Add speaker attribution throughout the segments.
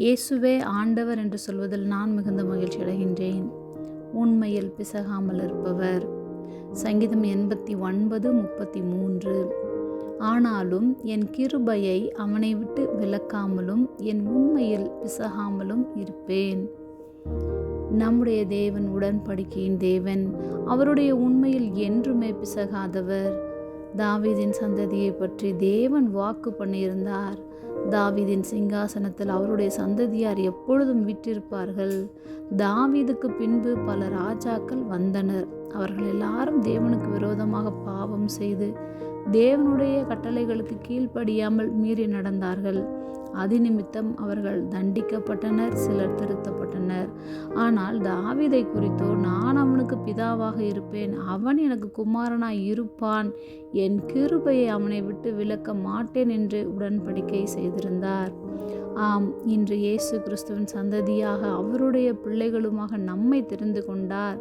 Speaker 1: இயேசுவே ஆண்டவர் என்று சொல்வதில் நான் மிகுந்த மகிழ்ச்சி அடைகின்றேன். உண்மையில் பிசகாமல் இருப்பவர். சங்கீதம் 89:33. ஆனாலும் என் கிருபையை அவனை விட்டு விலக்காமலும் என் உண்மையில் பிசகாமலும் இருப்பேன். நம்முடைய தேவன் உடன்படிக்கையின் தேவன். அவருடைய உண்மையில் என்றுமே பிசகாதவர். தாவீதின் சந்ததியை பற்றி தேவன் வாக்கு பண்ணியிருந்தார். தாவீதின் சிங்காசனத்தில் அவருடைய சந்ததியார் எப்பொழுதும் வீற்றிருப்பார்கள். தாவீதுக்கு பின்பு பல ராஜாக்கள் வந்தனர். அவர்கள் எல்லாரும் தேவனுக்கு விரோதமாக பாவம் செய்து தேவனுடைய கட்டளைகளுக்கு கீழ்ப்படியாமல் மீறி நடந்தார்கள். அது நிமித்தம் அவர்கள் தண்டிக்கப்பட்டனர், சிலர் திருத்தப்பட்டனர். ஆனால் தாவீதை குறித்தோ, நான் அவனுக்கு பிதாவாக இருப்பேன், அவன் எனக்கு குமாரனாய் இருப்பான், என் கிருபையை அவனை விட்டு விலக்க மாட்டேன் என்று உடன்படிக்கை செய்திருந்தார். ஆம், இன்று இயேசு கிறிஸ்துவின் சந்ததியாக அவருடைய பிள்ளைகளுமாக நம்மை தெரிந்து கொண்டார்.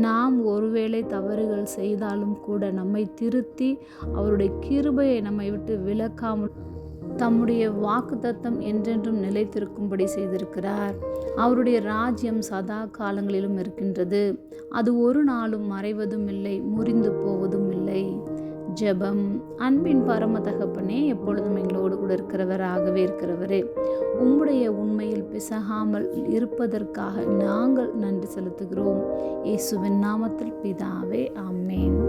Speaker 1: நாம் ஒருவேளை தவறுகள் செய்தாலும் கூட நம்மை திருத்தி அவருடைய கிருபையை நம்மை விட்டு விலக்காமல் தம்முடைய வாக்குத்தத்தம் என்றென்றும் நிலைத்திருக்கும்படி செய்திருக்கிறார். அவருடைய ராஜ்யம் சதா காலங்களிலும் இருக்கின்றது. அது ஒரு நாளும் மறைவதும் இல்லை, முறிந்து போவதும் இல்லை. ஜெபம். அன்பின் பரம தகப்பனே, எப்பொழுதும் எங்களோடு கூட இருக்கிறவராகவே இருக்கிறவரே, உம்முடைய உண்மையில் பிசகாமல் இருப்பதற்காக நாங்கள் நன்றி செலுத்துகிறோம். இயேசுவின் நாமத்தில் பிதாவே, ஆமென்.